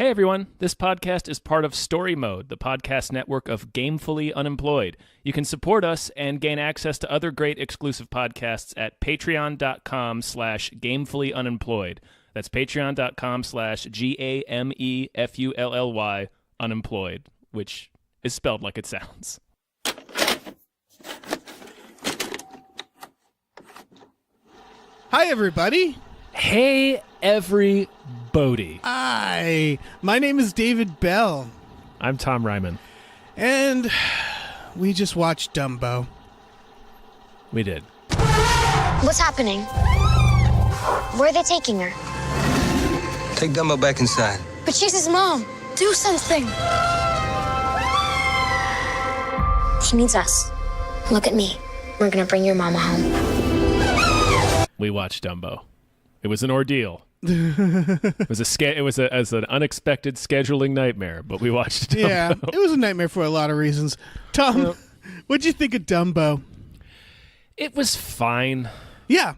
Hey everyone, this podcast is part of Story Mode, the podcast network of Gamefully Unemployed. You can support us and gain access to other great exclusive podcasts at patreon.com/gamefullyunemployed. That's patreon.com/GAMEFULLY unemployed, which is spelled like it sounds. Hi, everybody. Hey everybody. Hi. My name is David Bell. I'm Tom Ryman. And we just watched Dumbo. We did. What's happening? Where are they taking her? Take Dumbo back inside. But she's his mom. Do something. He needs us. Look at me. We're gonna bring your mama home. We watched Dumbo. It was an ordeal. It was an unexpected scheduling nightmare, but we watched Dumbo. Yeah, it was a nightmare for a lot of reasons. Tom, what'd you think of Dumbo? It was fine. Yeah.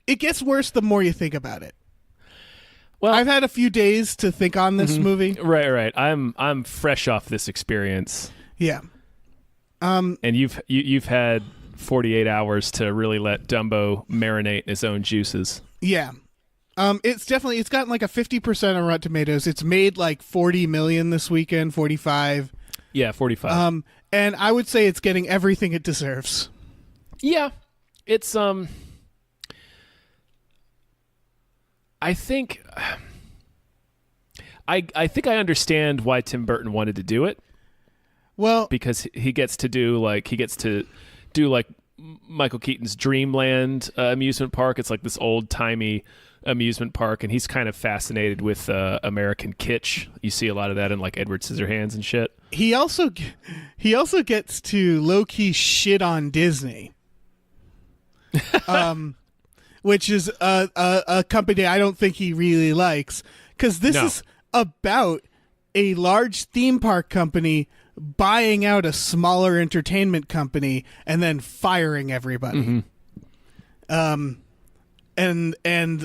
It gets worse the more you think about it. Well, I've had a few days to think on this movie. Right. I'm fresh off this experience. Yeah. And you've had 48 hours to really let Dumbo marinate in his own juices. Yeah. It's gotten like a 50% on Rotten Tomatoes. It's made like 40 million this weekend, 45. Yeah, 45. And I would say it's getting everything it deserves. Yeah. It's I think I understand why Tim Burton wanted to do it. Well, because he gets to do Michael Keaton's Dreamland amusement park. It's like this old-timey amusement park, and he's kind of fascinated with American kitsch. You see a lot of that in like Edward Scissorhands and shit. He also gets to low-key shit on Disney, which is a company I don't think he really likes, because this is about a large theme park company buying out a smaller entertainment company and then firing everybody. Mm-hmm. And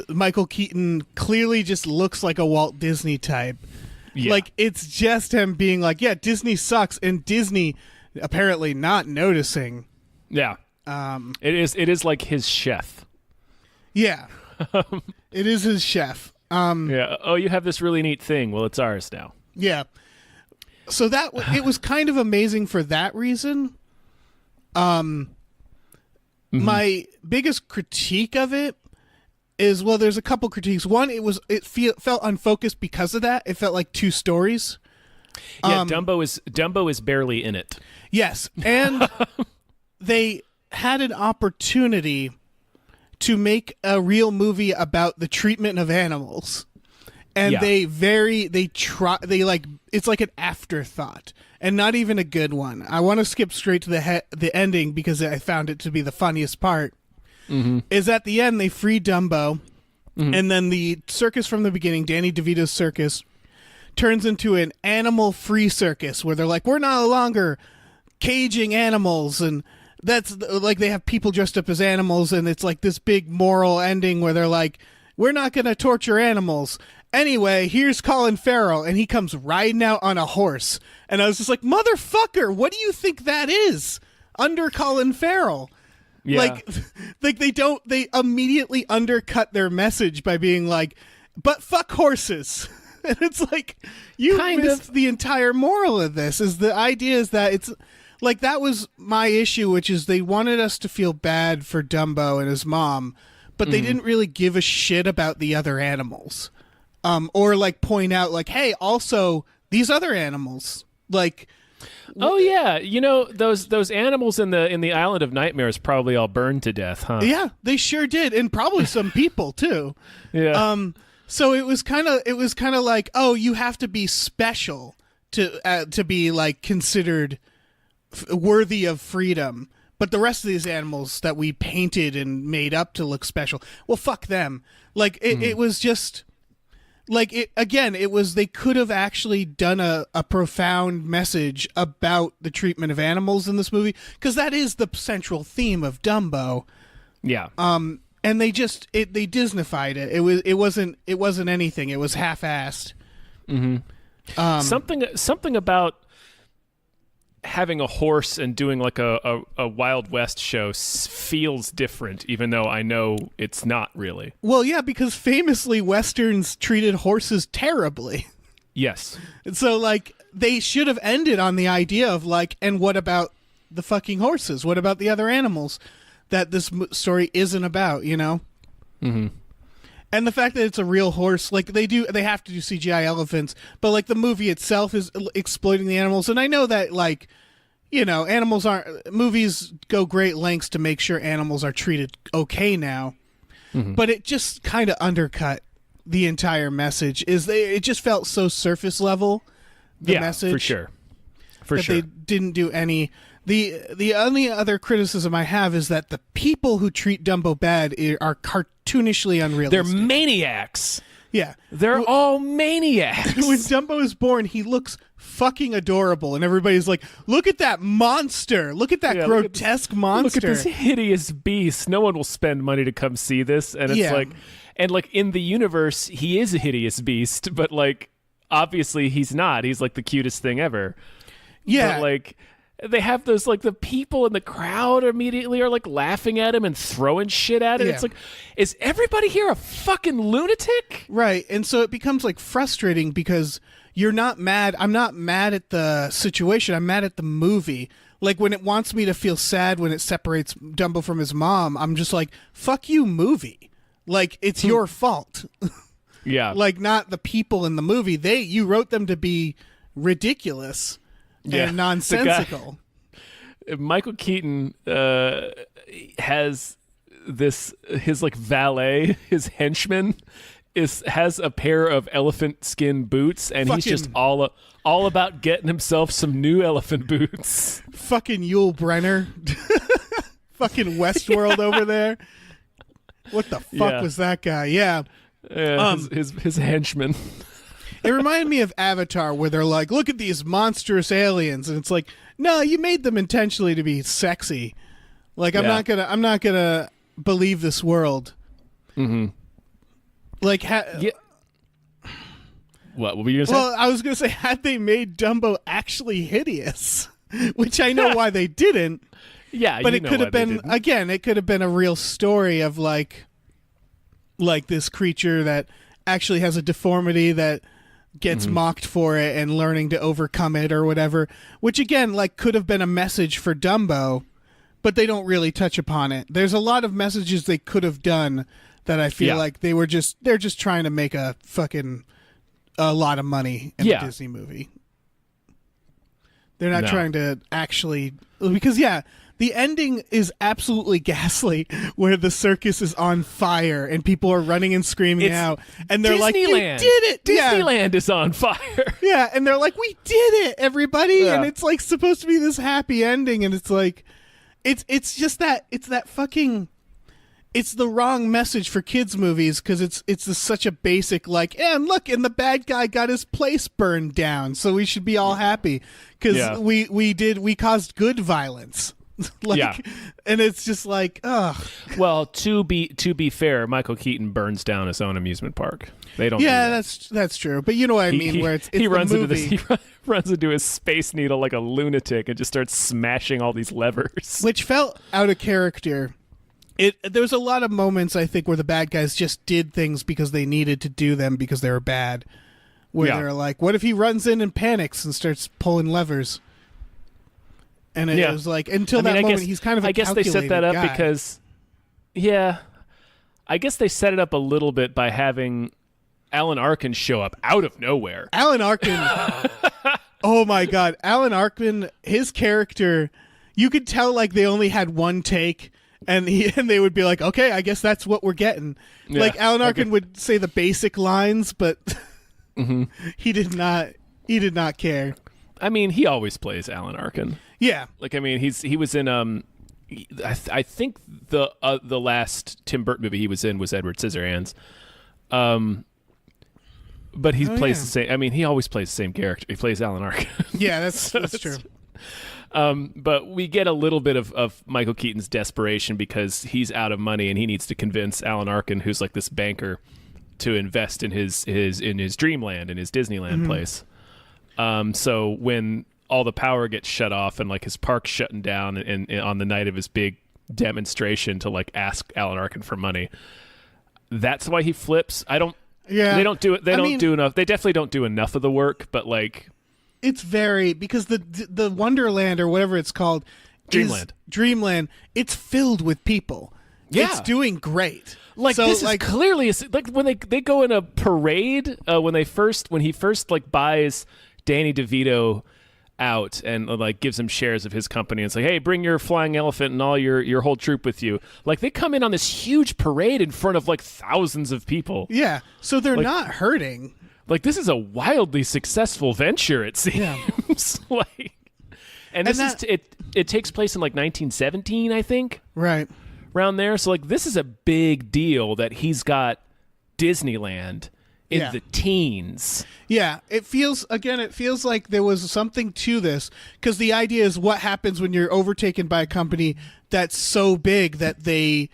Michael Keaton clearly just looks like a Walt Disney type. Yeah. Like, it's just him being like, yeah, Disney sucks, and Disney apparently not noticing. Yeah. It is like his chef. Yeah. It is his chef. Yeah. Oh, you have this really neat thing. Well, it's ours now. Yeah. So that it was kind of amazing for that reason. My biggest critique of it is, well, there's a couple critiques. One, it felt unfocused because of that. It felt like two stories. Yeah, Dumbo is barely in it. Yes, and they had an opportunity to make a real movie about the treatment of animals. And it's like an afterthought, and not even a good one. I want to skip straight to the ending because I found it to be the funniest part. Mm-hmm. Is at the end they free Dumbo, and then the circus from the beginning, Danny DeVito's circus, turns into an animal-free circus where they're like, we're no longer caging animals, and that's like they have people dressed up as animals, and it's like this big moral ending where they're like, we're not going to torture animals. Anyway, here's Colin Farrell, and he comes riding out on a horse. And I was just like, motherfucker, what do you think that is? Under Colin Farrell. Yeah. Like they immediately undercut their message by being like, but fuck horses. And it's like, you missed the entire moral of this. Is the idea is that it's like, that was my issue, which is they wanted us to feel bad for Dumbo and his mom, but they didn't really give a shit about the other animals. Or like point out like, hey, also these other animals, like, oh yeah, you know those animals in the Island of Nightmares probably all burned to death, huh? Yeah, they sure did, and probably some people too. Yeah. So it was kind of like, oh, you have to be special to be like considered worthy of freedom. But the rest of these animals that we painted and made up to look special, well, fuck them. Like it was just. Like, they could have actually done a profound message about the treatment of animals in this movie, because that is the central theme of Dumbo. Yeah. And they Disneyfied it. It wasn't anything. It was half-assed. Something about having a horse and doing like a Wild West show feels different, even though I know it's not really. Well, yeah, because famously Westerns treated horses terribly. Yes. So, like, they should have ended on the idea of, like, and what about the fucking horses? What about the other animals that this story isn't about, you know? Mm-hmm. And the fact that it's a real horse, like, they have to do CGI elephants, but, like, the movie itself is exploiting the animals. And I know that, like, you know, movies go great lengths to make sure animals are treated okay now, but it just kind of undercut the entire message. It just felt so surface level, the message. For sure. They didn't do any. The only other criticism I have is that the people who treat Dumbo bad are cartoonishly unrealistic. They're maniacs. Yeah. They're all maniacs. When Dumbo is born, he looks fucking adorable, and everybody's like, look at that monster. Look at that grotesque monster. Look at this hideous beast. No one will spend money to come see this. And it's like in the universe, he is a hideous beast, but like, obviously he's not. He's like the cutest thing ever. Yeah. But like, they have those, like, the people in the crowd immediately are like laughing at him and throwing shit at it. Yeah. It's like, is everybody here a fucking lunatic? Right. And so it becomes like frustrating because you're not mad. I'm not mad at the situation. I'm mad at the movie. Like, when it wants me to feel sad when it separates Dumbo from his mom, I'm just like, fuck you, movie. Like, it's your fault. Yeah. Like, not the people in the movie. You wrote them to be ridiculous and nonsensical. Michael Keaton has his like valet, his henchman has a pair of elephant skin boots, and he's just all about getting himself some new elephant boots. Fucking Yul Brynner. Fucking Westworld over there. What the fuck was that guy? Yeah. His henchman. It reminded me of Avatar, where they're like, look at these monstrous aliens, and it's like, no, you made them intentionally to be sexy. Like, I'm not gonna believe this world. Mm-hmm. Like, what were you gonna say? Well, I was gonna say, had they made Dumbo actually hideous, which I know why they didn't. Yeah, but it could have been, again, it could have been a real story of like this creature that actually has a deformity that gets mocked for it and learning to overcome it or whatever, which again, like, could have been a message for Dumbo, but they don't really touch upon it. There's a lot of messages they could have done that I feel like they're just trying to make a lot of money in the Disney movie. They're not trying to actually, because the ending is absolutely ghastly, where the circus is on fire and people are running and screaming out, and they're like, "You did it! Disneyland is on fire!" Yeah, and they're like, "We did it, everybody!" And it's like supposed to be this happy ending, and it's like, it's just that fucking. It's the wrong message for kids' movies, because it's such a basic, like, and look, and the bad guy got his place burned down, so we should be all happy because we caused good violence. And it's just like, ugh. Well, to be fair, Michael Keaton burns down his own amusement park. They don't. Yeah, that's true. But you know what I mean, where it's he runs the into movie. he runs into his Space Needle like a lunatic and just starts smashing all these levers, which felt out of character. There was a lot of moments, I think, where the bad guys just did things because they needed to do them because they were bad. Where they're like, what if he runs in and panics and starts pulling levers? And it was like, until that moment, he's kind of a I guess they set that up guy. because, I guess they set it up a little bit by having Alan Arkin show up out of nowhere. Alan Arkin, oh my God. Alan Arkin, his character, you could tell like they only had one take. And they would be like, okay, I guess that's what we're getting. Yeah, like Alan Arkin would say the basic lines, but he did not care. I mean, he always plays Alan Arkin. Yeah, like I mean, he was in I think the last Tim Burton movie he was in was Edward Scissorhands. But he plays the same. I mean, he always plays the same character. He plays Alan Arkin. Yeah, that's true. But we get a little bit of Michael Keaton's desperation because he's out of money and he needs to convince Alan Arkin, who's like this banker, to invest in his dreamland, in his Disneyland place. So when all the power gets shut off and like his park's shutting down and on the night of his big demonstration to like ask Alan Arkin for money, that's why he flips. They don't do it. Do enough. They definitely don't do enough of the work, but like it's very, because the Wonderland or whatever it's called, Dreamland, it's filled with people. Yeah. It's doing great. Like, so, this is clearly like when they go in a parade when he first like buys Danny DeVito out and like gives him shares of his company and it's like, hey, bring your flying elephant and all your whole troop with you. Like they come in on this huge parade in front of like thousands of people. Yeah, so they're not hurting. Like this is a wildly successful venture, it seems. Yeah. like, and it takes place in like 1917, I think. Right. Around there. So like this is a big deal that he's got Disneyland in the teens. Yeah, it feels like there was something to this, because the idea is what happens when you're overtaken by a company that's so big that they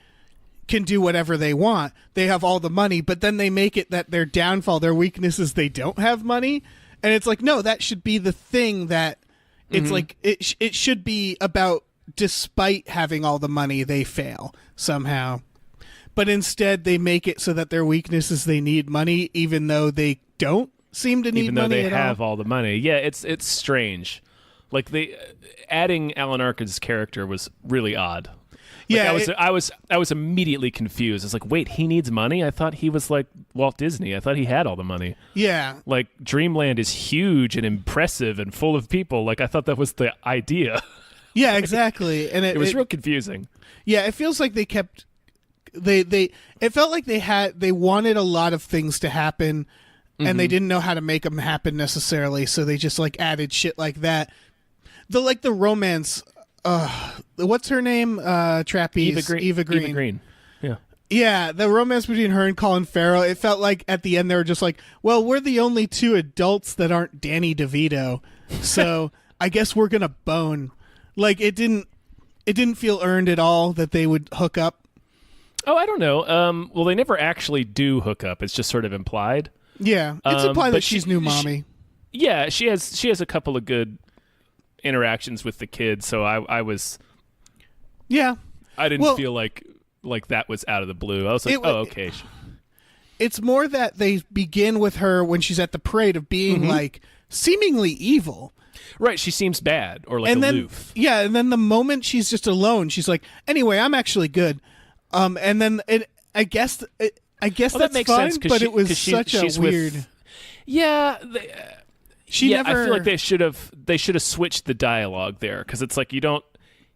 can do whatever they want. They have all the money, but then they make it that their downfall, their weakness is they don't have money. And it's like, no, that should be the thing that it's like it should be about, despite having all the money, they fail somehow. But instead, they make it so that their weakness is they need money, even though they don't seem to need money at all. Even though they have all the money. Yeah, it's strange. Like, adding Alan Arkin's character was really odd. Like, I was immediately confused. I was like, wait, he needs money? I thought he was like Walt Disney. I thought he had all the money. Yeah. Like, Dreamland is huge and impressive and full of people. Like, I thought that was the idea. Yeah, exactly. And it was real confusing. Yeah, it feels like they kept... it felt like they wanted a lot of things to happen, and they didn't know how to make them happen necessarily, so they just like added shit like that. The romance, what's her name? Trapeze Eva Green. Yeah, the romance between her and Colin Farrell. It felt like at the end they were just like, well, we're the only two adults that aren't Danny DeVito, so I guess we're gonna bone. Like it didn't feel earned at all that they would hook up. Oh, I don't know. Well, they never actually do hook up. It's just sort of implied. Yeah, it's implied that she's new mommy. She has a couple of good interactions with the kids. So I was. Yeah. I didn't feel like that was out of the blue. I was like, okay. It's more that they begin with her when she's at the parade of being like seemingly evil. Right, she seems bad or like aloof. And then the moment she's just alone, she's like, anyway, I'm actually good. And then I guess that's that makes fine, sense, but it was such a weird. I feel like they should have switched the dialogue there, because it's like you don't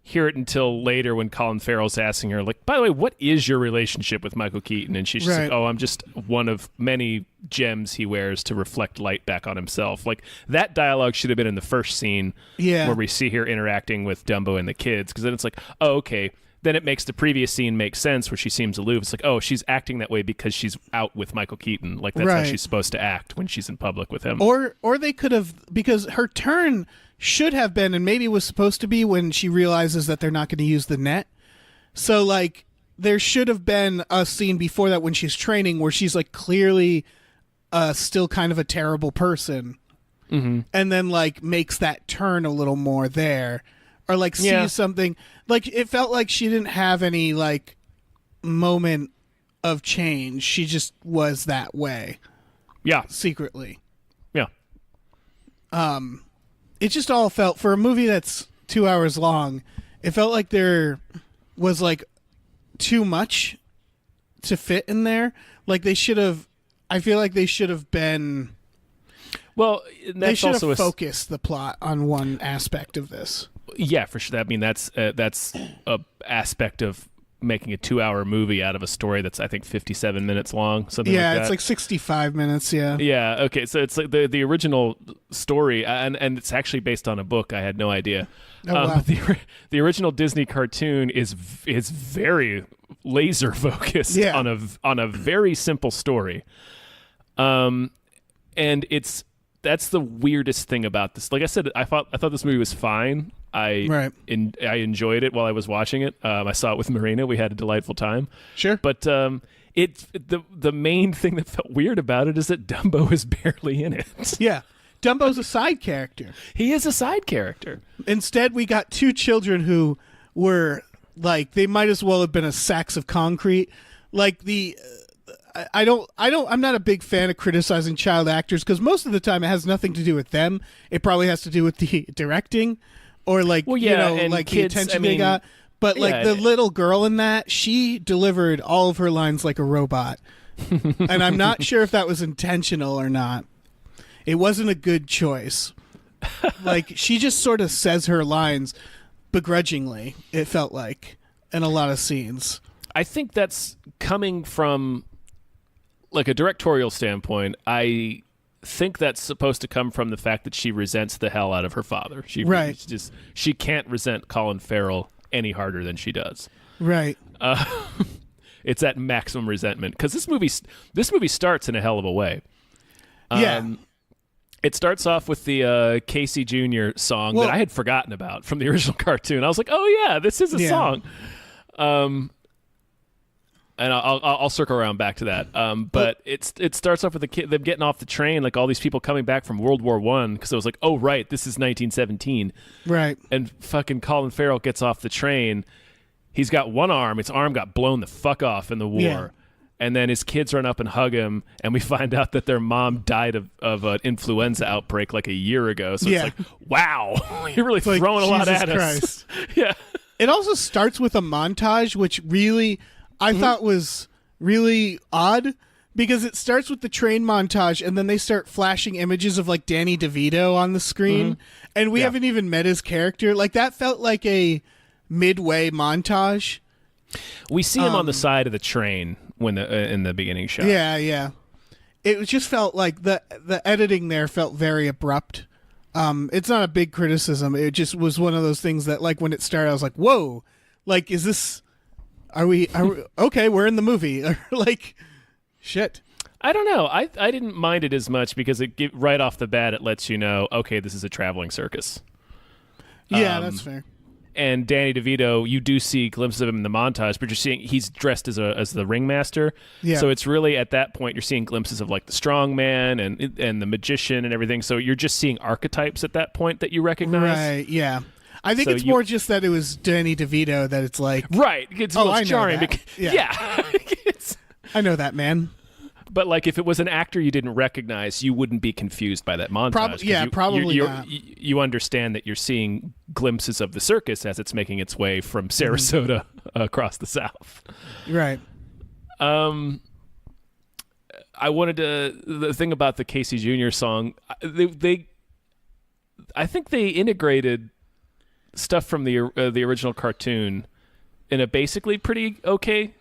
hear it until later when Colin Farrell's asking her, like, by the way, what is your relationship with Michael Keaton? And she's just like, oh, I'm just one of many gems he wears to reflect light back on himself. Like, that dialogue should have been in the first scene where we see her interacting with Dumbo and the kids, because then it's like, oh, okay. Then it makes the previous scene make sense where she seems aloof. It's like, oh, she's acting that way because she's out with Michael Keaton. Like, that's how she's supposed to act when she's in public with him. Or they could have, because her turn should have been, and maybe was supposed to be, when she realizes that they're not going to use the net. So, like, there should have been a scene before that when she's training where she's, like, clearly still kind of a terrible person. And then, like, makes that turn a little more there. Or, like, sees something. Like, it felt like she didn't have any, like, moment of change. She just was that way. Yeah. Secretly. Yeah. It just all felt, for a movie that's 2 hours long, it felt like there was, like, too much to fit in there. Like, they should have, I feel like they should have been... Well, they should have focused the plot on one aspect of this. Yeah, for sure. I mean, that's a aspect of making a 2-hour movie out of a story that's, I think, 57 minutes long. Something like that. Yeah, it's like 65 minutes. Yeah. Yeah. Okay. So it's like the original story, and it's actually based on a book. I had no idea. Oh, wow. The original Disney cartoon is very laser focused on a very simple story. And that's the weirdest thing about this. Like I said, I thought this movie was fine. I enjoyed it while I was watching it. I saw it with Marina. We had a delightful time. Sure. But the main thing that felt weird about it is that Dumbo is barely in it. Yeah. Dumbo's a side character. He is a side character. Instead, we got two children who were like, they might as well have been a sacks of concrete. Like I'm not a big fan of criticizing child actors because most of the time it has nothing to do with them. It probably has to do with the directing or like, and like kids, the attention they got. But like the little girl in that, she delivered all of her lines like a robot. And I'm not sure if that was intentional or not. It wasn't a good choice. Like, she just sort of says her lines begrudgingly, it felt like, in a lot of scenes. I think that's coming from, like, a directorial standpoint. I think that's supposed to come from the fact that she resents the hell out of her father. She can't resent Colin Farrell any harder than she does. Right. It's that maximum resentment. Because this movie starts in a hell of a way. It starts off with the Casey Jr. song that I had forgotten about from the original cartoon. I was like, oh yeah, this is a song. And I'll circle around back to that. But it starts off with them getting off the train, like all these people coming back from World War I, because I was like, oh right, this is 1917. Right. And fucking Colin Farrell gets off the train. He's got one arm. His arm got blown the fuck off in the war. Yeah. And then his kids run up and hug him, and we find out that their mom died of an influenza outbreak like a year ago. So it's like, wow, you're really throwing a lot at us. Yeah. It also starts with a montage, which really I thought was really odd, because it starts with the train montage, and then they start flashing images of like Danny DeVito on the screen, and we haven't even met his character. Like, that felt like a midway montage. We see him on the side of the train when in the beginning shot. Yeah. It just felt like the editing there felt very abrupt. It's not a big criticism. It just was one of those things that, like, when it started, I was like, whoa, like, is this, are we okay, we're in the movie. Like, shit. I don't know. I didn't mind it as much because right off the bat, it lets you know, okay, this is a traveling circus. Yeah, that's fair. And Danny DeVito, you do see glimpses of him in the montage, but you're seeing he's dressed as the ringmaster. Yeah. So it's really at that point you're seeing glimpses of like the strong man and the magician and everything. So you're just seeing archetypes at that point that you recognize. Right. Yeah. I think it's more just that it was Danny DeVito that it's like right. It's jarring. Yeah. I know that man. But like, if it was an actor you didn't recognize, you wouldn't be confused by that montage. Probably not. You understand that you're seeing glimpses of the circus as it's making its way from Sarasota across the South. Right. I wanted the thing about the Casey Jr. song. I think they integrated stuff from the original cartoon in a basically pretty okay,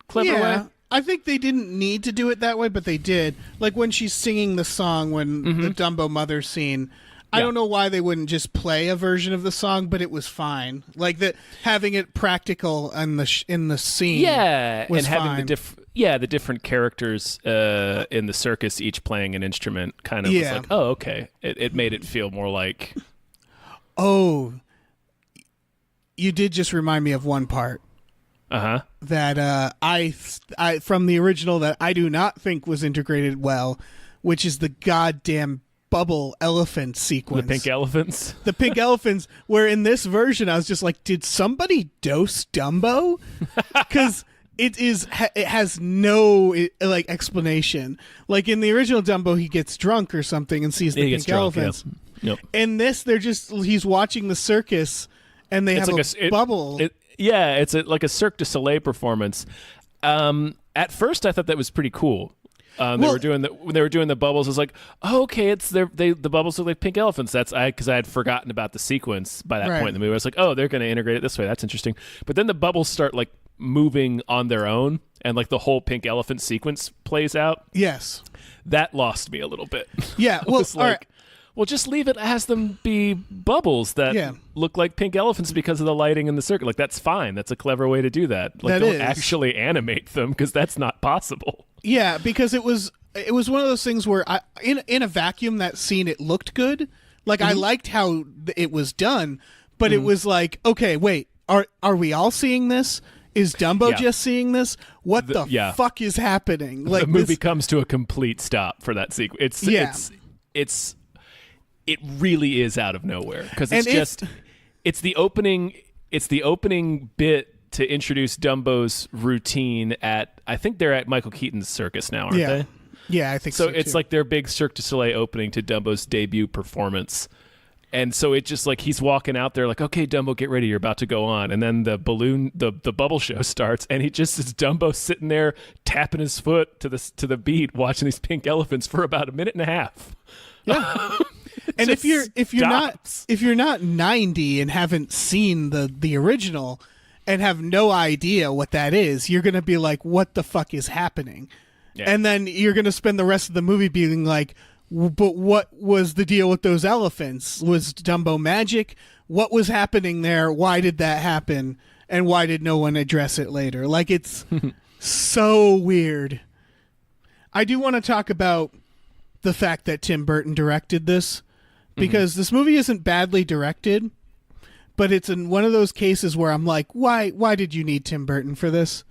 clever way. I think they didn't need to do it that way, but they did. Like when she's singing the song, when the Dumbo mother scene, I don't know why they wouldn't just play a version of the song, but it was fine. Like that, having it practical in the scene, was and having fine. the different characters in the circus, each playing an instrument, kind of was like, oh, okay. It made it feel more like. Oh, you did just remind me of one part. That I from the original that I do not think was integrated well, which is the goddamn bubble elephant sequence. The pink elephants? The pink elephants, where in this version I was just like, did somebody dose Dumbo? Because it has no like explanation. Like in the original Dumbo, he gets drunk or something and sees the pink elephants. Yep. In this, he's watching the circus and they have a bubble. Yeah, it's like a Cirque du Soleil performance. At first, I thought that was pretty cool. When they were doing the bubbles, I was like, oh, okay, the bubbles look like pink elephants. That's because I had forgotten about the sequence by that point in the movie. I was like, oh, they're going to integrate it this way. That's interesting. But then the bubbles start like moving on their own, and like the whole pink elephant sequence plays out. Yes, that lost me a little bit. Yeah, well, all right. Well, just leave it as them be bubbles that look like pink elephants because of the lighting in the circuit. Like, that's fine. That's a clever way to do that. Like, don't actually animate them because that's not possible. Yeah, because it was one of those things where in a vacuum, that scene, it looked good. Like, I liked how it was done, but it was like, okay, wait, are we all seeing this? Is Dumbo Yeah. just seeing this? What the fuck is happening? Like, the movie comes to a complete stop for that sequence. It really is out of nowhere because it's the opening bit to introduce Dumbo's routine at, I think they're at Michael Keaton's circus now, aren't they? Yeah, I think so. So it's too. like their big Cirque du Soleil opening to Dumbo's debut performance. And so it's just like he's walking out there like, okay, Dumbo, get ready. You're about to go on. And then the bubble show starts, and he just is Dumbo sitting there tapping his foot to the beat, watching these pink elephants for about a minute and a half. Yeah. And if you're not 90 and haven't seen the original and have no idea what that is, you're going to be like, what the fuck is happening? Yeah. And then you're going to spend the rest of the movie being like, but what was the deal with those elephants? Was Dumbo magic? What was happening there? Why did that happen? And why did no one address it later? Like, it's so weird. I do want to talk about the fact that Tim Burton directed this, because this movie isn't badly directed, but it's in one of those cases where I'm like, why did you need Tim Burton for this?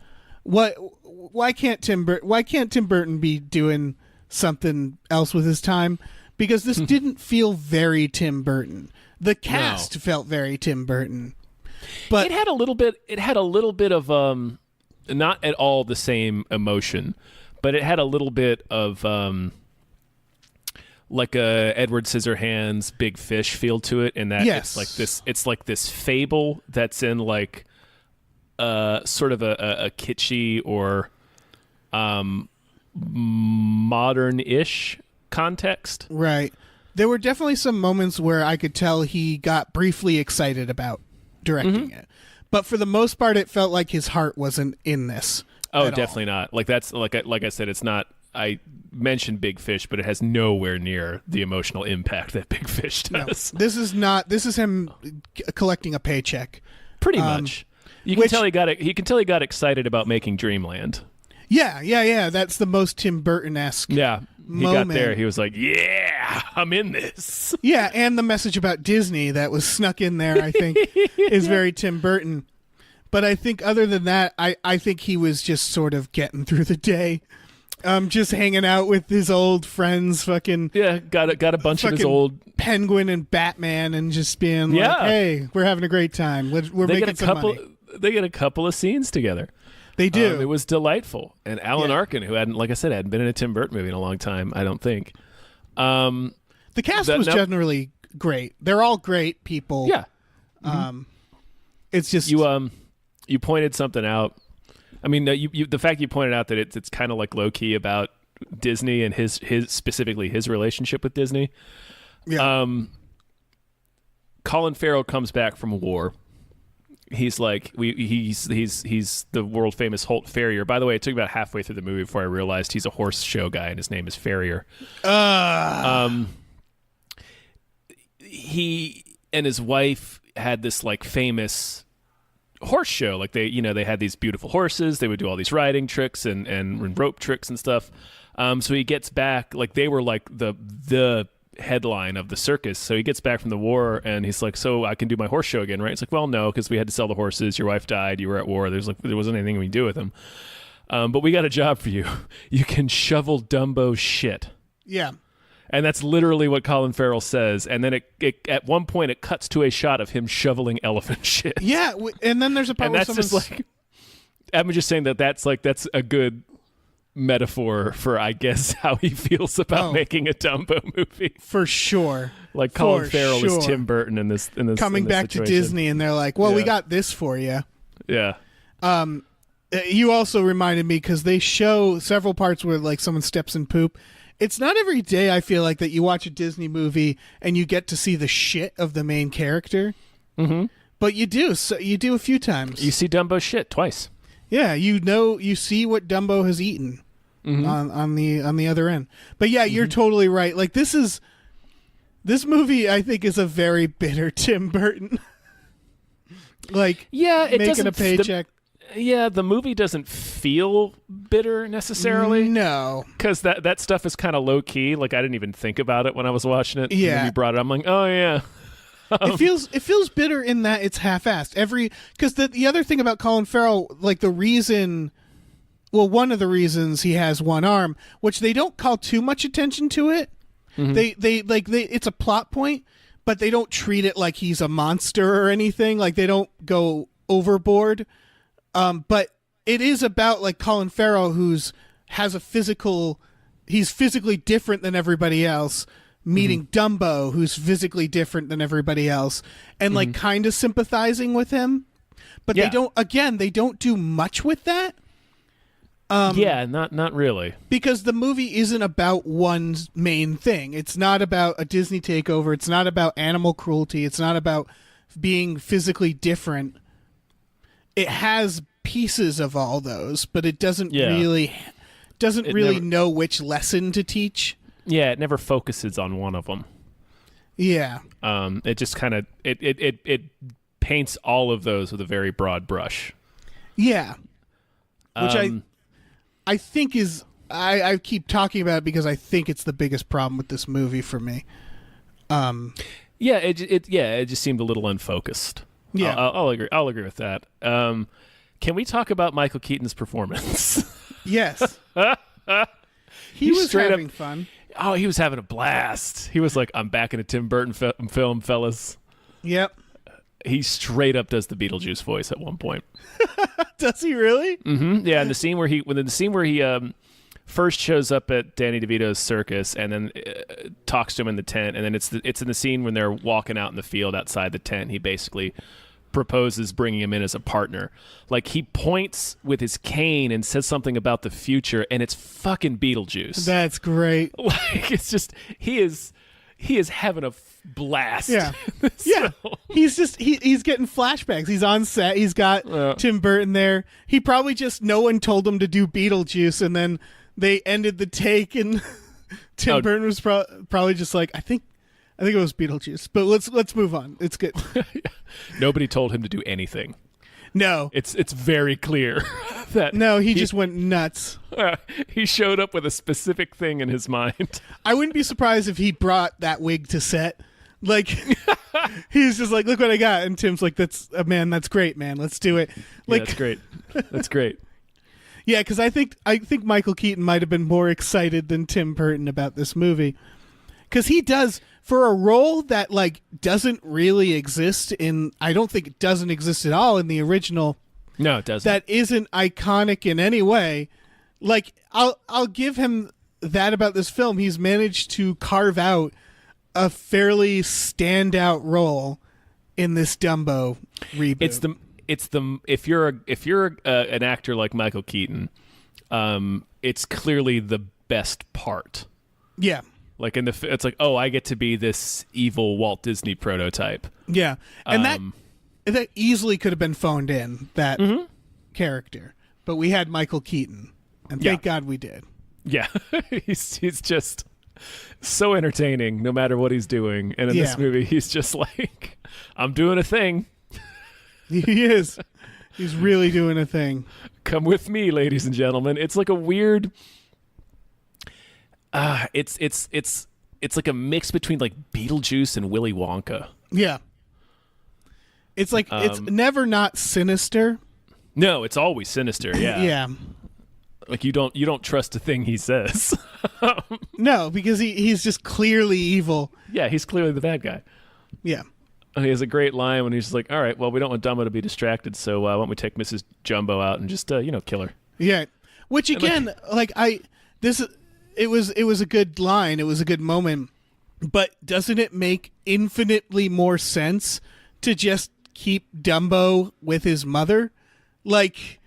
Why can't Tim Burton be doing something else with his time? Because this didn't feel very Tim Burton. The cast felt very Tim Burton, but it had a little bit of not at all the same emotion, but it had a little bit of like a Edward Scissorhands Big Fish feel to it, in that it's like this fable that's in like sort of a kitschy or modern-ish context. Right. There were definitely some moments where I could tell he got briefly excited about directing it. But for the most part, it felt like his heart wasn't in this. Oh, definitely not. Like that's like I said, it's not. I mentioned Big Fish, but it has nowhere near the emotional impact that Big Fish does. No, this is him collecting a paycheck. Pretty much. You can tell he got excited about making Dreamland. Yeah. That's the most Tim Burton-esque. Yeah. He moment. got there. He was like, "Yeah, I'm in this." Yeah, and the message about Disney that was snuck in there, I think, is very Tim Burton. But I think other than that, I think he was just sort of getting through the day. Just hanging out with his old friends, fucking got a bunch of his old Penguin and Batman, and just being like, "Hey, we're having a great time. We're making some money." They get a couple of scenes together. They do. It was delightful, and Alan Arkin, who hadn't been in a Tim Burton movie in a long time, I don't think. The cast was generally great. They're all great people. Yeah. It's just you pointed something out. I mean, the fact you pointed out that it's kind of like low key about Disney and his specifically his relationship with Disney. Yeah. Colin Farrell comes back from war. He's like he's the world famous Holt Farrier. By the way, it took about halfway through the movie before I realized he's a horse show guy and his name is Farrier. He and his wife had this like famous horse show. Like they had these beautiful horses. They would do all these riding tricks and rope tricks and stuff. So he gets back, like they were like the headline of the circus. So he gets back from the war and he's like, "So I can do my horse show again, right?" It's like, "Well, no, because we had to sell the horses. Your wife died. You were at war. There wasn't anything we could do with them. But we got a job for you. You can shovel Dumbo's shit." Yeah. And that's literally what Colin Farrell says. And then it at one point it cuts to a shot of him shoveling elephant shit. Yeah, and then there's a part and where that's just like, I'm just saying that's a good metaphor for, I guess, how he feels about making a Dumbo movie. For sure. Like Colin Farrell is Tim Burton in this coming back situation. to Disney, and they're like, "Well, we got this for you." Yeah. You also reminded me, because they show several parts where like someone steps in poop. It's not every day, I feel like, that you watch a Disney movie and you get to see the shit of the main character. Mm-hmm. But you do. So you do a few times. You see Dumbo's shit twice. Yeah, you see what Dumbo has eaten on the other end. But yeah, you're totally right. Like this movie, I think, is a very bitter Tim Burton. Like, making a paycheck. The movie doesn't feel bitter necessarily. No. Because that stuff is kind of low key. Like, I didn't even think about it when I was watching it. Yeah. And you brought it up. I'm like, oh, yeah. It feels bitter in that it's half-assed. Because the other thing about Colin Farrell, like one of the reasons he has one arm, which they don't call too much attention to it. Mm-hmm. It's a plot point, but they don't treat it like he's a monster or anything. Like they don't go overboard. But it is about like Colin Farrell, he's physically different than everybody else, meeting Dumbo, who's physically different than everybody else, and like kind of sympathizing with him. But they don't do much with that. Not really. Because the movie isn't about one main thing. It's not about a Disney takeover. It's not about animal cruelty. It's not about being physically different. It has pieces of all those, but it doesn't really know which lesson to teach. Yeah, it never focuses on one of them. Yeah. It just kind of it paints all of those with a very broad brush. Yeah. Which I think is I keep talking about it because I think it's the biggest problem with this movie for me. It just seemed a little unfocused. Yeah. I'll agree with that. Can we talk about Michael Keaton's performance? Yes. He was having fun. Oh, he was having a blast. He was like, I'm back in a Tim Burton film, fellas. Yep. He straight up does the Beetlejuice voice at one point. Does he really? Mm-hmm. Yeah, in the scene where he first shows up at Danny DeVito's circus and then talks to him in the tent, and then it's in the scene when they're walking out in the field outside the tent. He basically proposes bringing him in as a partner. Like, he points with his cane and says something about the future, and it's fucking Beetlejuice. That's great. Like, it's just he is having a blast. Yeah. Yeah. He's getting flashbacks. He's on set. He's got Tim Burton there. He probably just, no one told him to do Beetlejuice, and then they ended the take, and Tim Burton was probably just like, I think it was Beetlejuice, but let's move on. It's good. Nobody told him to do anything. No. It's very clear that he just went nuts. He showed up with a specific thing in his mind. I wouldn't be surprised if he brought that wig to set. Like, he's just like, look what I got. And Tim's like, that's great, man. Let's do it. Like, yeah, that's great. That's great. Yeah, because I think Michael Keaton might have been more excited than Tim Burton about this movie. Because he does, for a role that like doesn't really exist I don't think it doesn't exist at all in the original. No, it doesn't. That isn't iconic in any way. Like, I'll give him that about this film. He's managed to carve out a fairly standout role in this Dumbo reboot. If you're an actor like Michael Keaton, it's clearly the best part. Yeah. Like it's like, oh, I get to be this evil Walt Disney prototype. Yeah, and that easily could have been phoned in, that character, but we had Michael Keaton, and thank God we did. Yeah, he's just so entertaining no matter what he's doing, and in this movie, he's just like, I'm doing a thing. He is. He's really doing a thing. Come with me, ladies and gentlemen. It's like a weird. It's like a mix between like Beetlejuice and Willy Wonka. Yeah. It's like it's never not sinister. No, it's always sinister. Yeah. Yeah. Like you don't trust a thing he says. No, because he's just clearly evil. Yeah, he's clearly the bad guy. Yeah. He has a great line when he's just like, "All right, well, we don't want Dumbo to be distracted, so why don't we take Mrs. Jumbo out and just kill her?" Yeah. Which again, it was a good line. It was a good moment. But doesn't it make infinitely more sense to just keep Dumbo with his mother? Like,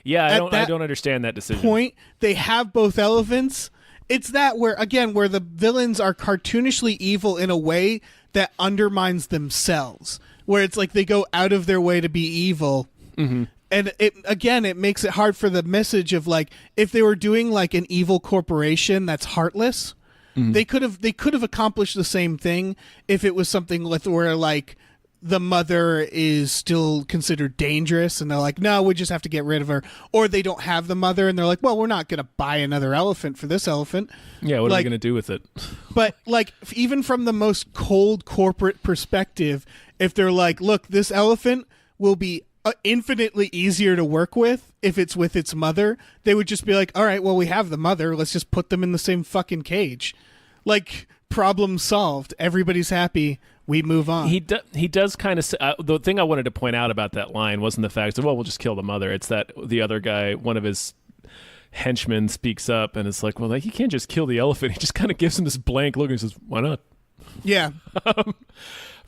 yeah, I don't understand that decision. Point, they have both elephants. It's that where the villains are cartoonishly evil in a way that undermines themselves. Where it's like they go out of their way to be evil. Mm-hmm. And it makes it hard for the message of like, if they were doing like an evil corporation that's heartless, they could have accomplished the same thing if it was something where like the mother is still considered dangerous, and they're like, no, we just have to get rid of her. Or they don't have the mother, and they're like, well, we're not going to buy another elephant for this elephant. Yeah, what are we going to do with it? But like, even from the most cold corporate perspective, if they're like, look, this elephant will be infinitely easier to work with if it's with its mother, they would just be like, all right, well, we have the mother, let's just put them in the same fucking cage. Like, problem solved, everybody's happy, we move on. He does kind of the thing I wanted to point out about that line wasn't the fact that, well, we'll just kill the mother. It's that the other guy, one of his henchmen, speaks up and it's like, well, like, you can't just kill the elephant. He just kind of gives him this blank look and says, why not? Yeah.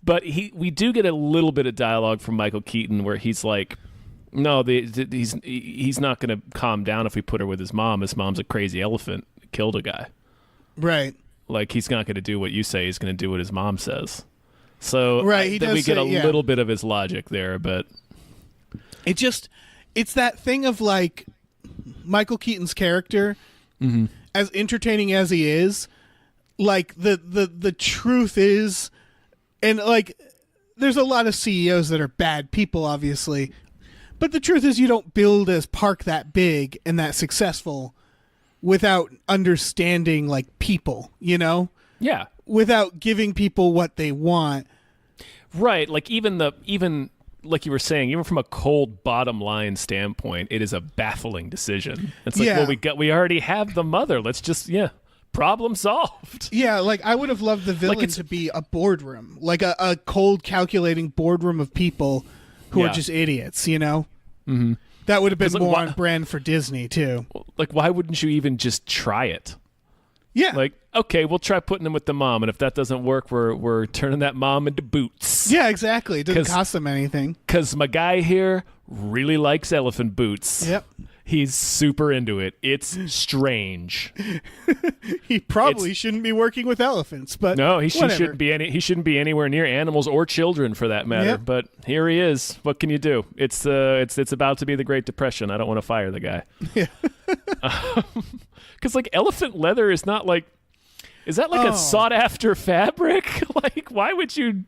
But we do get a little bit of dialogue from Michael Keaton where he's like, no, he's not going to calm down if we put her with his mom. His mom's a crazy elephant. Killed a guy. Right. Like, he's not going to do what you say. He's going to do what his mom says. So right, we get a little bit of his logic there, but it's that thing of like Michael Keaton's character, as entertaining as he is, like the truth is, and like there's a lot of CEOs that are bad people, obviously, but the truth is you don't build a park that big and that successful without understanding like people, you know? Yeah. Without giving people what they want. Right. Like even like you were saying, even from a cold bottom line standpoint, it is a baffling decision. It's like, well, we already have the mother. Let's just, problem solved. Yeah, like I would have loved the villain to be a boardroom, like a cold calculating boardroom of people who are just idiots, you know? Mm-hmm. That would have been more on brand for Disney too. Like, why wouldn't you even just try it? Yeah. Like, okay, we'll try putting him with the mom, and if that doesn't work, we're turning that mom into Boots. Yeah, exactly. It doesn't cost them anything. Because my guy here really likes elephant boots. Yep. He's super into it. It's strange. He probably shouldn't be working with elephants, but no, he shouldn't be anywhere near animals or children for that matter. Yep. But here he is. What can you do? It's about to be the Great Depression. I don't want to fire the guy. Yeah. Because like elephant leather is not like, is that like a sought after fabric? Like, why would you?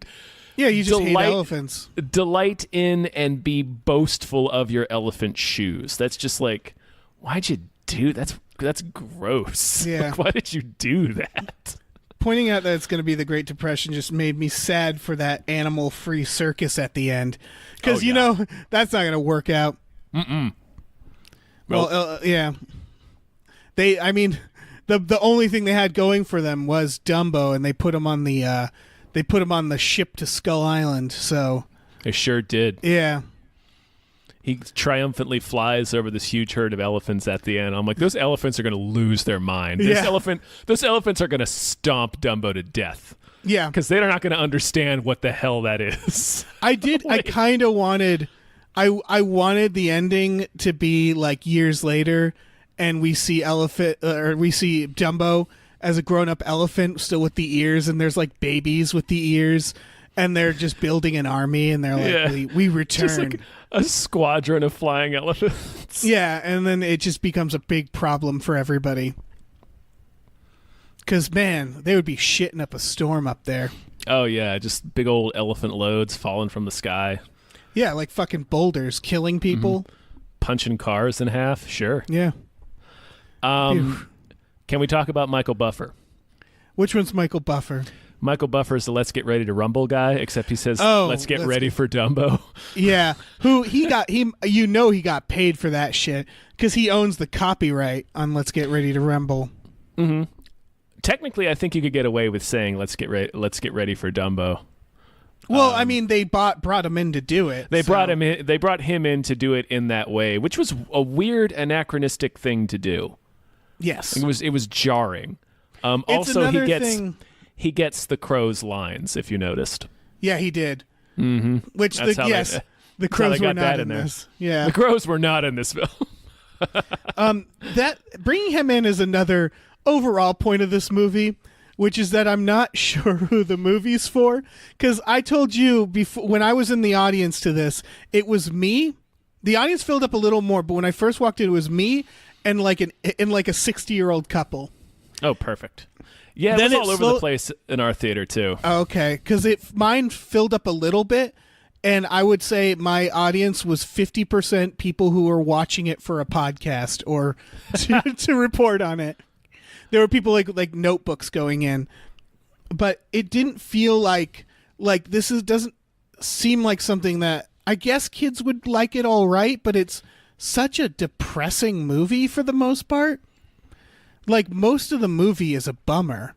Yeah, you just hate elephants. Delight in and be boastful of your elephant shoes. That's just like, why'd you do that's gross. Yeah. Like, why did you do that? Pointing out that it's going to be the Great Depression just made me sad for that animal-free circus at the end. Because, you know, that's not going to work out. Mm-mm. Well, yeah. The only thing they had going for them was Dumbo, and they put him on the ship to Skull Island. So they sure did. Yeah. He triumphantly flies over this huge herd of elephants at the end. I'm like, those elephants are going to lose their mind. Those elephants are going to stomp Dumbo to death. Yeah, because they're not going to understand what the hell that is. I kind of wanted. I wanted the ending to be like years later, and we see Dumbo as a grown-up elephant still with the ears, and there's like babies with the ears, and they're just building an army, and they're like, we return. Just like a squadron of flying elephants. Yeah, and then it just becomes a big problem for everybody. Because, man, they would be shitting up a storm up there. Oh, yeah, just big old elephant loads falling from the sky. Yeah, like fucking boulders killing people. Mm-hmm. Punching cars in half, sure. Yeah. Can we talk about Michael Buffer? Which one's Michael Buffer? Michael Buffer is the Let's Get Ready to Rumble guy, except he says, let's get ready for Dumbo. Yeah. He got paid for that shit because he owns the copyright on Let's Get Ready to Rumble. Mm-hmm. Technically, I think you could get away with saying let's get ready for Dumbo. Well, I mean, they brought him in to do it. They brought him in to do it in that way, which was a weird anachronistic thing to do. Yes. It was jarring. Also, he gets the crow's lines, if you noticed. Yeah, he did. Mm-hmm. Which the crows were not in this. Yeah, the crows were not in this film. That bringing him in is another overall point of this movie, which is that I'm not sure who the movie's for. Because I told you before when I was in the audience to this, it was me. The audience filled up a little more, but when I first walked in, it was me and like a 60-year-old couple. Oh, perfect. Yeah, Then it was all it over the place in our theater too. Okay, because mine filled up a little bit, and I would say my audience was 50% people who were watching it for a podcast or to report on it. There were people like notebooks going in, but it didn't feel like this doesn't seem like something that I guess kids would like it all right, but it's such a depressing movie for the most part. Like, most of the movie is a bummer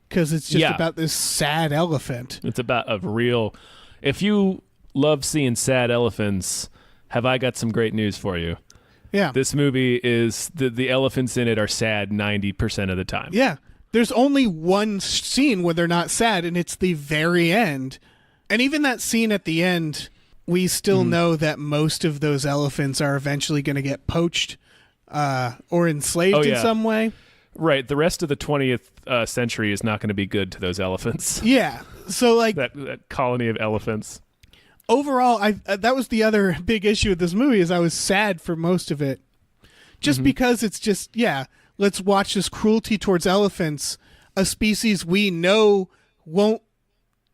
because it's just about this sad elephant. It's about a real... If you love seeing sad elephants, have I got some great news for you. Yeah. This movie is... The elephants in it are sad 90% of the time. Yeah. There's only one scene where they're not sad, and it's the very end. And even that scene at the end, we still know that most of those elephants are eventually going to get poached or enslaved in some way. Right. The rest of the 20th century is not going to be good to those elephants. Yeah. So, like... that colony of elephants. Overall, that was the other big issue with this movie, is I was sad for most of it. Just because it's just, let's watch this cruelty towards elephants, a species we know won't,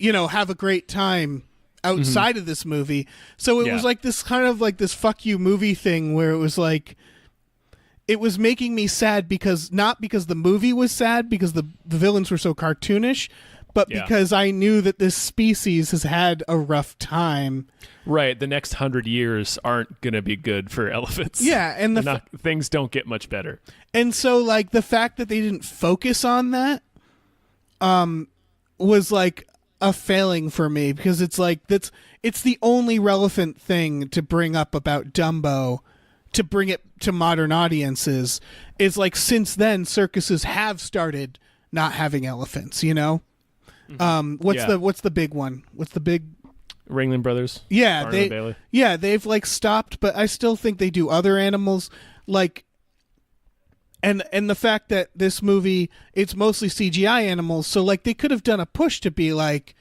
have a great time outside of this movie. So it was like this kind of like this fuck you movie thing where it was like... It was making me sad not because the movie was sad, because the villains were so cartoonish, but because I knew that this species has had a rough time. Right. The next 100 years aren't going to be good for elephants. Yeah. And things don't get much better. And so, like, the fact that they didn't focus on that was like a failing for me, because it's like, it's the only relevant thing to bring up about Dumbo, to bring it to modern audiences, is like, since then circuses have started not having elephants, what's the big one? What's the big Ringling Brothers? Yeah, they've like stopped, but I still think they do other animals, like, and the fact that this movie, it's mostly CGI animals, so like they could have done a push to be like,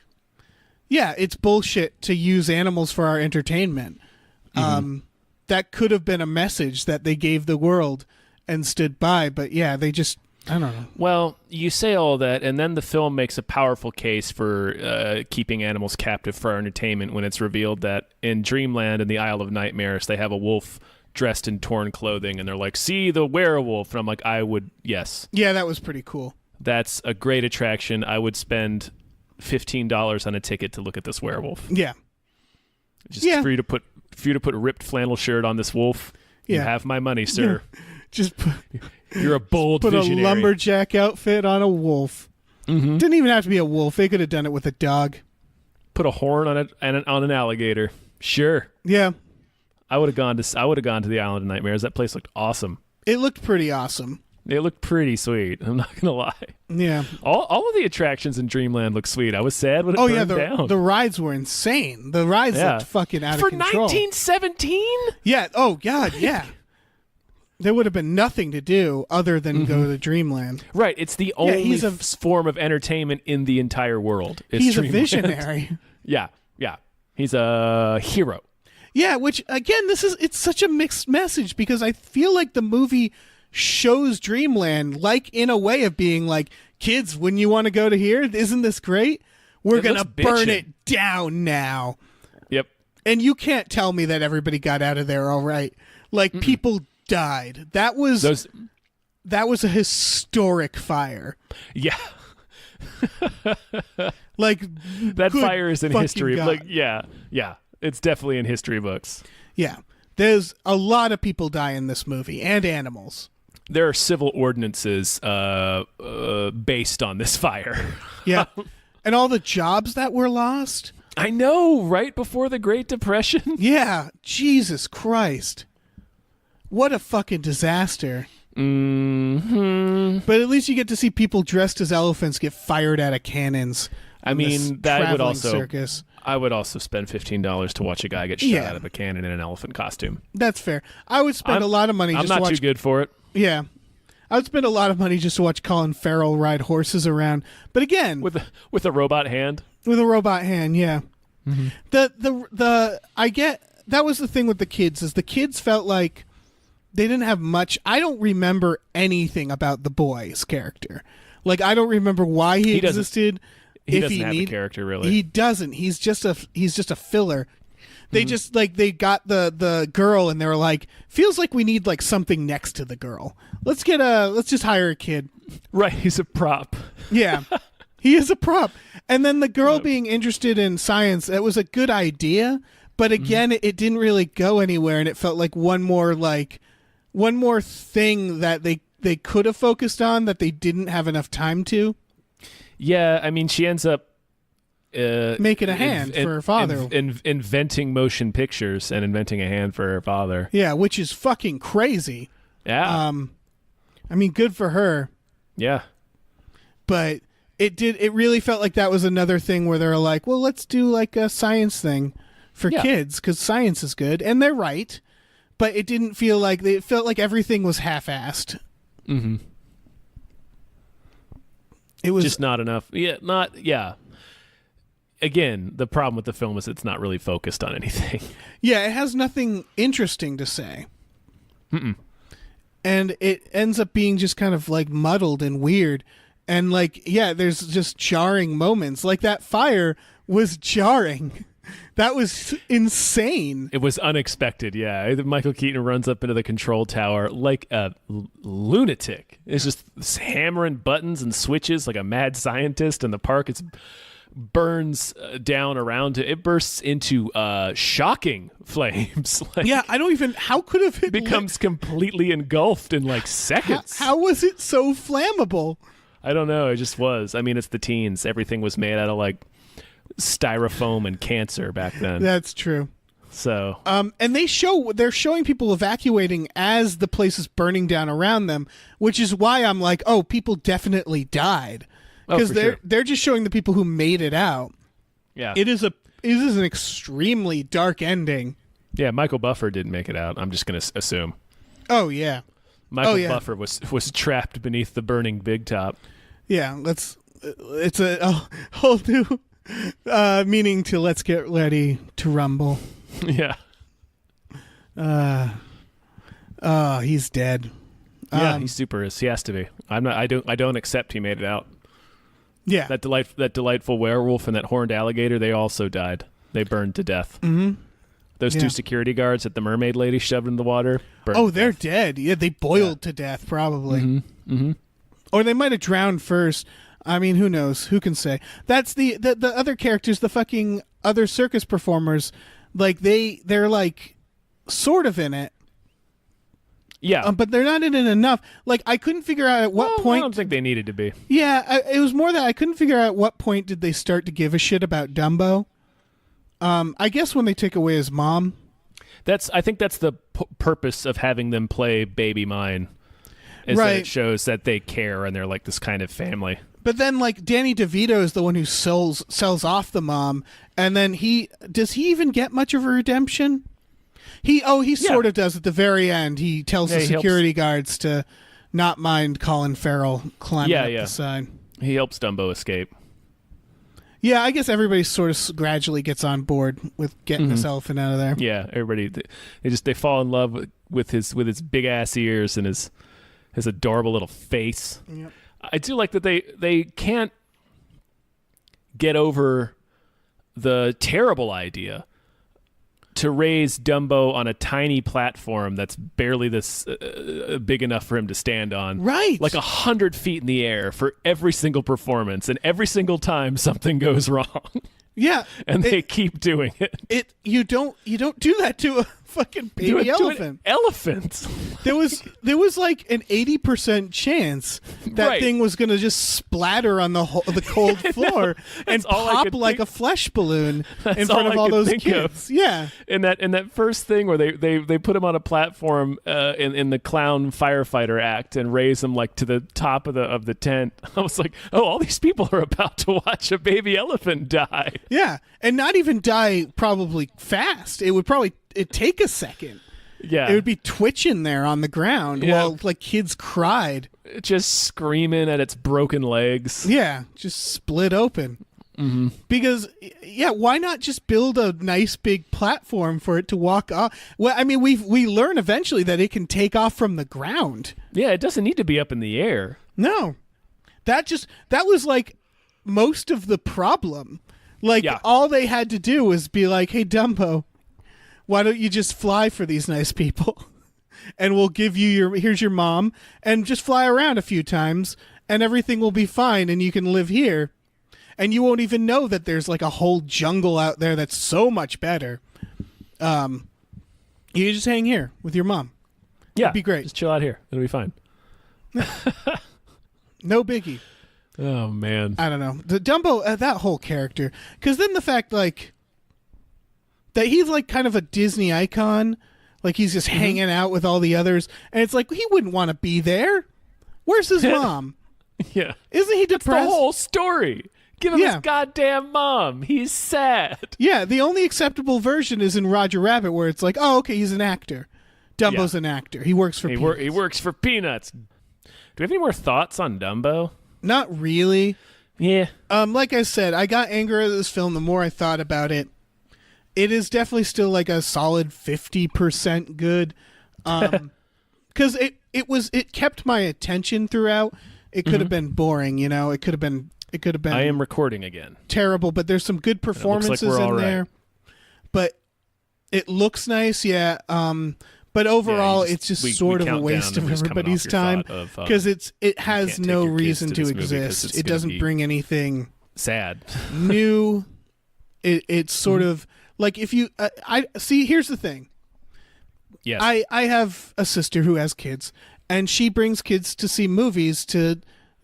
it's bullshit to use animals for our entertainment. That could have been a message that they gave the world and stood by, but they just, I don't know. Well, you say all that, and then the film makes a powerful case for keeping animals captive for our entertainment when it's revealed that in Dreamland and the Isle of Nightmares, they have a wolf dressed in torn clothing, and they're like, see the werewolf. And I'm like, yes. Yeah, that was pretty cool. That's a great attraction. I would spend $15 on a ticket to look at this werewolf. Yeah. Just for you to put a ripped flannel shirt on this wolf. You have my money, sir. Just you're a bold visionary. A lumberjack outfit on a wolf. Didn't even have to be a wolf. They could have done it with a dog. Put a horn on it and on an alligator. Sure. Yeah. I would have gone to the Island of Nightmares. That place looked awesome. It looked pretty awesome. It looked pretty sweet. I'm not gonna lie. Yeah. All of the attractions in Dreamland look sweet. I was sad when it burned down. The rides were insane. The rides looked fucking out of control. For 1917? Yeah. Oh God. Yeah. There would have been nothing to do other than go to Dreamland. Right. It's the only form of entertainment in the entire world. He's Dreamland. A visionary. Yeah. He's a hero. Yeah. Which again, it's such a mixed message, because I feel like the movie shows Dreamland like in a way of being like, kids, wouldn't you want to go to here? Isn't this great? We're going to burn it down now. Yep. And you can't tell me that everybody got out of there all right. Like, people died. That was a historic fire. Yeah. Like, that fire is in history. God. Like, yeah. It's definitely in history books. Yeah. There's a lot of people die in this movie, and animals. There are civil ordinances based on this fire. Yeah. And all the jobs that were lost. I know, right before the Great Depression. Yeah. Jesus Christ. What a fucking disaster. But at least you get to see people dressed as elephants get fired out of cannons. I mean, that would also... circus. I would also spend $15 to watch a guy get shot out of a cannon in an elephant costume. That's fair. I would spend a lot of money just to watch... I'm not too good for it. Yeah. I would spend a lot of money just to watch Colin Farrell ride horses around. But again... With a robot hand? With a robot hand, yeah. I get... That was the thing with the kids, is the kids felt like much. I don't remember anything about the boy's character. Like, I don't remember why he existed. He doesn't have a character, really. He doesn't. He's just a filler. They just like they got the girl and they were like, feels like we need like something next to the girl. Let's just hire a kid. Right, he's a prop. Yeah. He is a prop. And then the girl being interested in science, that was a good idea, but again it didn't really go anywhere, and it felt like one more thing that they could have focused on that they didn't have enough time to. Yeah, I mean, she ends up making a hand for her father. Inventing motion pictures and inventing a hand for her father. Yeah, which is fucking crazy. Yeah. I mean, good for her. Yeah. But it really felt like that was another thing where they're like, well, let's do like a science thing for kids because science is good. And they're right. But it didn't feel like, it felt like everything was half-assed. Mm-hmm. It was just not enough. Yeah. Again, the problem with the film is it's not really focused on anything. Yeah, it has nothing interesting to say. Mm-mm. And it ends up being just kind of like muddled and weird. And like, yeah, there's just jarring moments. Like that fire was jarring. That was insane. It was unexpected, yeah. Michael Keaton runs up into the control tower like a lunatic. It's just hammering buttons and switches like a mad scientist in the park. It burns down around it. It bursts into shocking flames. Like, yeah, I don't even... How could have it... becomes completely engulfed in like seconds. How was it so flammable? I don't know. It just was. I mean, it's the teens. Everything was made out of like styrofoam and cancer back then. That's true. So, and they're showing people evacuating as the place is burning down around them, which is why I'm like, oh, people definitely died because they're just showing the people who made it out. Yeah, it is an extremely dark ending. Yeah, Michael Buffer didn't make it out. I'm just going to assume. Oh yeah, Michael Buffer was trapped beneath the burning big top. Yeah, it's a whole new meaning to let's get ready to rumble. Yeah. He's dead. Yeah, he super is. He has to be. I don't accept he made it out. Yeah. That delightful werewolf and that horned alligator, they also died. They burned to death. Mm-hmm. Those two security guards that the mermaid lady shoved in the water. They're dead. Yeah, they boiled to death probably. Mm-hmm. Mm-hmm. Or they might have drowned first. I mean, who knows? Who can say? That's the other characters, the fucking other circus performers, like they're like sort of in it. Yeah. But they're not in it enough. Like I couldn't figure out at what point. I don't think they needed to be. Yeah, it was more that I couldn't figure out at what point did they start to give a shit about Dumbo. I guess when they take away his mom. I think that's the purpose of having them play Baby Mine. Is right. That it shows that they care and they're like this kind of family. But then, like, Danny DeVito is the one who sells off the mom, and then does he even get much of a redemption? He sort of does at the very end. He tells the security guards to not mind Colin Farrell climbing up the side. He helps Dumbo escape. Yeah, I guess everybody sort of gradually gets on board with getting this elephant out of there. Yeah, everybody they fall in love with his big ass ears and his adorable little face. Yep. I do like that they can't get over the terrible idea to raise Dumbo on a tiny platform that's barely this big enough for him to stand on. Right. Like 100 feet in the air for every single performance, and every single time something goes wrong. Yeah. And they keep doing it. You don't do that to a fucking baby elephant. Elephant. There was like an 80% chance that thing was going to just splatter on the cold floor and pop like a flesh balloon in front of all those kids. Yeah. In that first thing where they put him on a platform in the clown firefighter act and raise him like to the top of the tent, I was like, oh, all these people are about to watch a baby elephant die. Yeah, and not even die probably fast. It'd take a second. Yeah. It would be twitching there on the ground while like kids cried. Just screaming at its broken legs. Yeah, just split open. Because, yeah, why not just build a nice big platform for it to walk off? Well, I mean, we learn eventually that it can take off from the ground. Yeah, it doesn't need to be up in the air. No. That was like most of the problem. Like, all they had to do was be like, hey, Dumbo, why don't you just fly for these nice people? And we'll give you here's your mom, and just fly around a few times, and everything will be fine, and you can live here. And you won't even know that there's like a whole jungle out there that's so much better. You just hang here with your mom. Yeah. It'd be great. Just chill out here. It'll be fine. No biggie. Oh, man. I don't know. The Dumbo, that whole character. Because then the fact, like, that he's like kind of a Disney icon. Like he's just hanging out with all the others. And it's like, he wouldn't want to be there. Where's his mom? Yeah. Isn't he depressed? That's the whole story. Give him his goddamn mom. He's sad. Yeah, the only acceptable version is in Roger Rabbit, where it's like, oh, okay, he's an actor. Dumbo's an actor. He works for Peanuts. He works for Peanuts. Do we have any more thoughts on Dumbo? Not really. Yeah. Like I said, I got angrier at this film the more I thought about it. It is definitely still like a solid 50% good. Because it kept my attention throughout. It could have been boring, you know. It could have been. I am recording again. Terrible, but there's some good performances in there. But it looks nice, yeah. But overall, it's just sort of a waste of everybody's time because it has no reason to exist. It doesn't bring anything sad new. It's sort of like if you I see. Here's the thing. Yes, I have a sister who has kids, and she brings kids to see movies to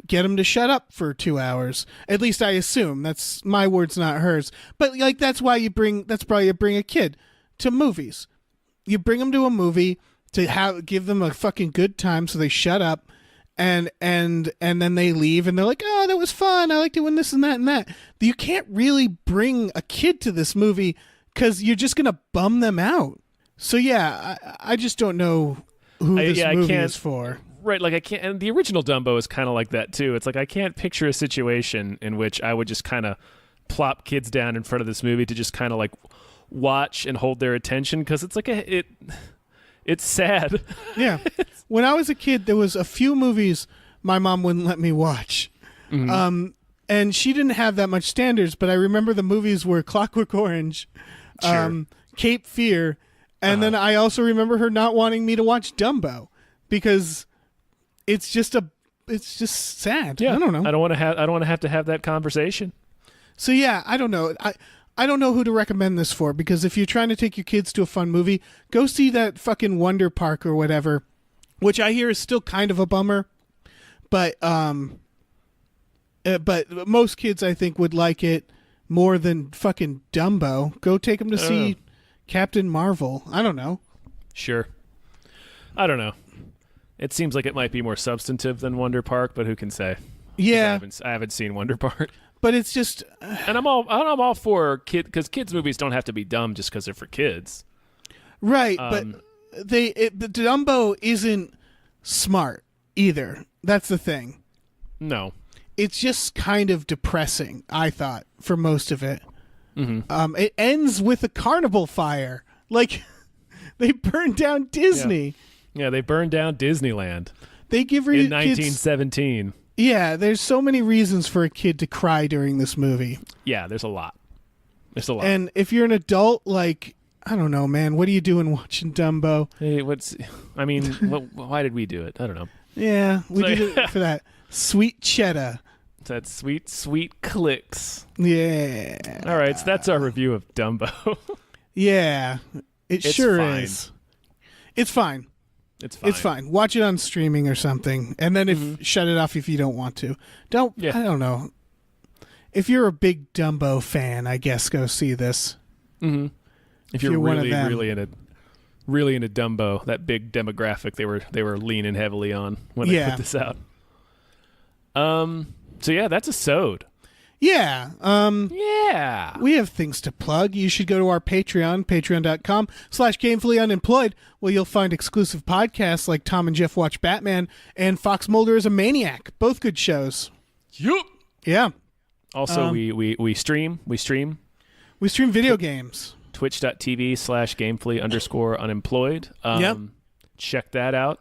get them to shut up for 2 hours. At least I assume. That's my words, not hers. But like that's why you bring a kid to movies. You bring them to a movie to give them a fucking good time so they shut up and then they leave and they're like, "Oh, that was fun. I like doing this and that and that." You can't really bring a kid to this movie cuz you're just going to bum them out. So yeah, I just don't know who this movie is for. Right, like I can't, and the original Dumbo is kind of like that too. It's like I can't picture a situation in which I would just kind of plop kids down in front of this movie to just kind of like watch and hold their attention because it's like it's sad. Yeah, when I was a kid, there was a few movies my mom wouldn't let me watch, and she didn't have that much standards. But I remember the movies were Clockwork Orange, Cape Fear, and then I also remember her not wanting me to watch Dumbo because it's just sad. Yeah, I don't know. I don't want to have that conversation. So yeah, I don't know. I don't know who to recommend this for because if you're trying to take your kids to a fun movie, go see that fucking Wonder Park or whatever, which I hear is still kind of a bummer. But most kids I think would like it more than fucking Dumbo. Go take them to see Captain Marvel. I don't know. Sure. I don't know. It seems like it might be more substantive than Wonder Park, but who can say? Yeah, I haven't seen Wonder Park. But it's just, and I'm all for because kids movies don't have to be dumb just because they're for kids, right? But the Dumbo isn't smart either. That's the thing. No, it's just kind of depressing. I thought for most of it. It ends with a carnival fire. Like they burned down Disney. Yeah, they burned down Disneyland. They give in 1917. Yeah, there's so many reasons for a kid to cry during this movie. Yeah, there's a lot. And if you're an adult, like, I don't know, man, what are you doing watching Dumbo? Hey, why did we do it? I don't know. Yeah, we did it for that sweet cheddar. That sweet, sweet clicks. Yeah. All right, so that's our review of Dumbo. Yeah, it's sure fine. is. It's fine. It's fine. It's fine. Watch it on streaming or something, and then shut it off if you don't want to. I don't know. If you're a big Dumbo fan, I guess go see this. Mm-hmm. If you're really into Dumbo, that big demographic they were leaning heavily on when they put this out. So yeah, that's a sode. Yeah. Yeah. We have things to plug. You should go to our Patreon, patreon.com/gamefullyunemployed, where you'll find exclusive podcasts like Tom and Jeff Watch Batman and Fox Mulder is a Maniac. Both good shows. Yup. Yeah. Also, we stream. We stream video games. Twitch.tv/gamefully_unemployed. Yep. Check that out.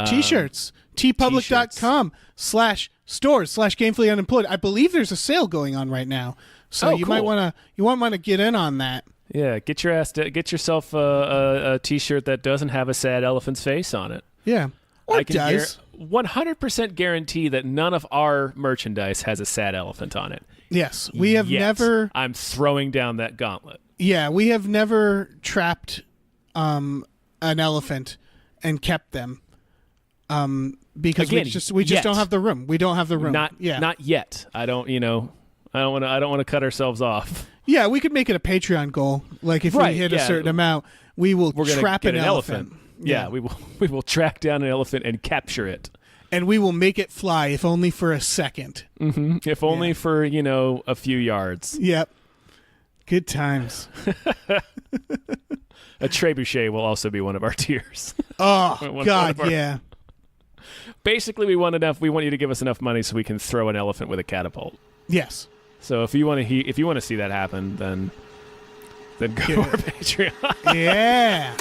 T-shirts. tpublic.com/stores/gamefully_unemployed. I believe there's a sale going on right now, so you might want to get in on that. Yeah, get yourself a T-shirt that doesn't have a sad elephant's face on it. Yeah, or I can does. 100% guarantee that none of our merchandise has a sad elephant on it. Yes, we have never. I'm throwing down that gauntlet. Yeah, we have never trapped an elephant and kept them. Because Again, we just don't have the room. We don't have the room. Not yet. I don't want to cut ourselves off. Yeah, we could make it a Patreon goal. Like if we hit a certain amount, we're trap an elephant. Yeah, we will track down an elephant and capture it. And we will make it fly, if only for a second. Mm-hmm. If only for, a few yards. Yep. Good times. A trebuchet will also be one of our tiers. Oh, God, yeah. Basically, we want you to give us enough money so we can throw an elephant with a catapult. Yes. So if you want to see that happen, then go to our Patreon. Yeah.